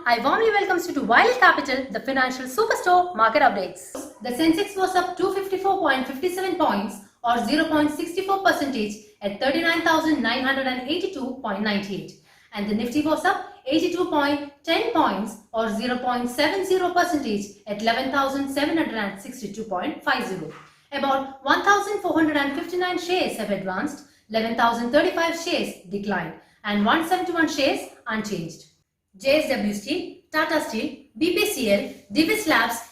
I warmly welcome you to Vayalil Capital, the financial superstore market updates. The Sensex was up 254.57 points or 0.64% at 39,982.98, and the Nifty was up 82.10 points or 0.70% at 11,762.50. About 1,459 shares have advanced, 11,035 shares declined, and 171 shares unchanged. JSW Steel, Tata Steel, BPCL, Divis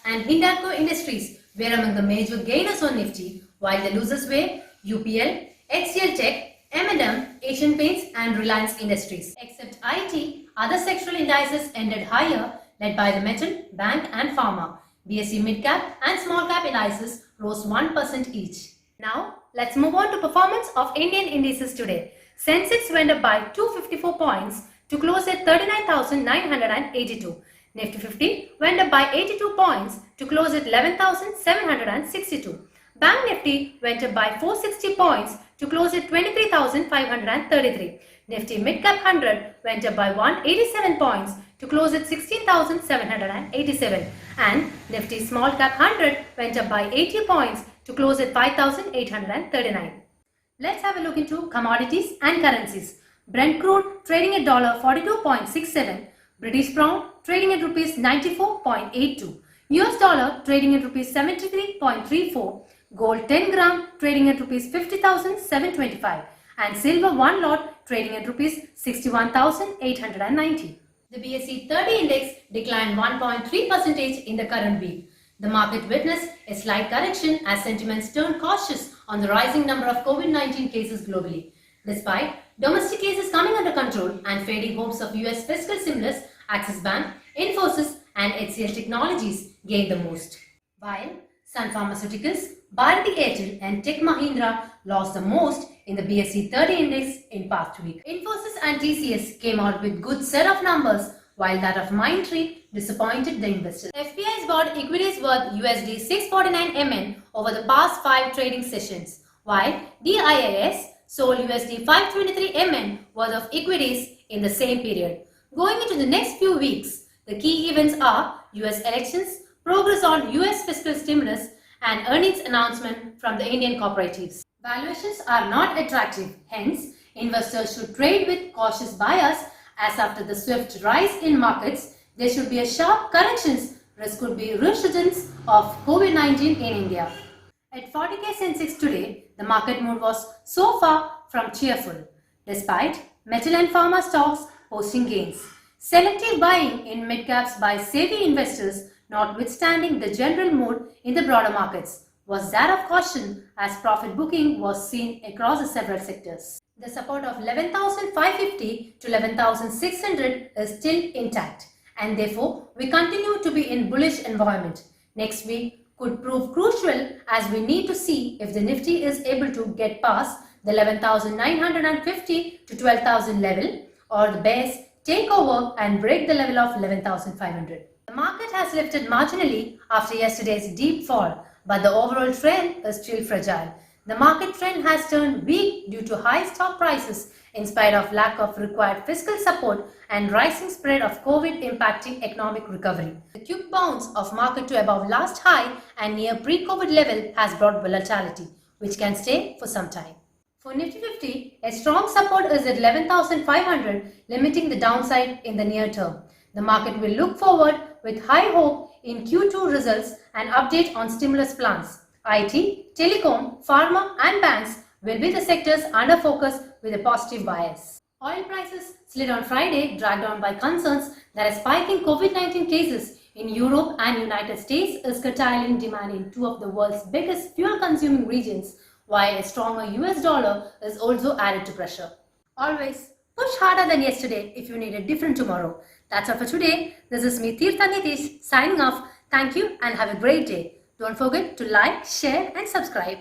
and Hindalco Industries were among the major gainers on Nifty, while the losers were UPL, HCL Tech, M&M, Asian Paints and Reliance Industries. Except IT, other sectoral indices ended higher, led by the metal, bank and pharma. BSE Midcap and Smallcap indices rose 1% each. Now, let's move on to performance of Indian indices today. Sensex went up by 254 points to close at 39,982. Nifty 50 went up by 82 points to close at 11,762. Bank Nifty went up by 460 points to close at 23,533. Nifty Midcap 100 went up by 187 points to close at 16,787. And Nifty Small Cap 100 went up by 80 points to close at 5,839. Let's have a look into commodities and currencies. Brent crude trading at $42.67, British pound trading at rupees 94.82, US dollar trading at rupees 73.34, gold 10 gram trading at rupees 50,725, and silver 1 lot trading at rupees 61,890. The BSE-30 Index declined 1.3% in the current week. The market witnessed a slight correction as sentiments turned cautious on the rising number of COVID-19 cases globally. Despite domestic cases coming under control and fading hopes of US fiscal stimulus, Axis Bank, Infosys and HCL Technologies gained the most. While Sun Pharmaceuticals, Bharati Airtel and Tech Mahindra lost the most in the BSE-30 Index in past week. Infosys and TCS came out with good set of numbers, while that of Mindtree disappointed the investors. FPI's bought equities worth USD 649 MN over the past 5 trading sessions, while DIIS sold USD 523 MN worth of equities in the same period. Going into the next few weeks, the key events are US elections, progress on US fiscal stimulus, and earnings announcement from the Indian cooperatives. Valuations are not attractive, hence investors should trade with cautious bias, as after the swift rise in markets, there should be a sharp corrections. Risk could be resurgence of COVID-19 in India. At 40k Sensex today, the market mood was so far from cheerful, despite metal and pharma stocks posting gains. Selective buying in mid-caps by savvy investors, notwithstanding the general mood in the broader markets, was that of caution as profit booking was seen across the several sectors. The support of 11,550 to 11,600 is still intact, and therefore we continue to be in bullish environment. Next week could prove crucial as we need to see if the Nifty is able to get past the 11,950 to 12,000 level, or the bears take over and break the level of 11,500. The market has lifted marginally after yesterday's deep fall, but the overall trend is still fragile. The market trend has turned weak due to high stock prices in spite of lack of required fiscal support and rising spread of COVID impacting economic recovery. The quick bounce of market to above last high and near pre-COVID level has brought volatility, which can stay for some time. For Nifty 50, a strong support is at 11,500, limiting the downside in the near term. The market will look forward with high hope in Q2 results and update on stimulus plans. IT, telecom, pharma and banks will be the sectors under focus with a positive bias. Oil prices slid on Friday, dragged down by concerns that a spike in COVID-19 cases in Europe and United States is curtailing demand in 2 of the world's biggest fuel-consuming regions, while a stronger US dollar is also added to pressure. Always push harder than yesterday if you need a different tomorrow. That's all for today. This is me, Tirtha Nitish, signing off. Thank you and have a great day. Don't forget to like, share and subscribe.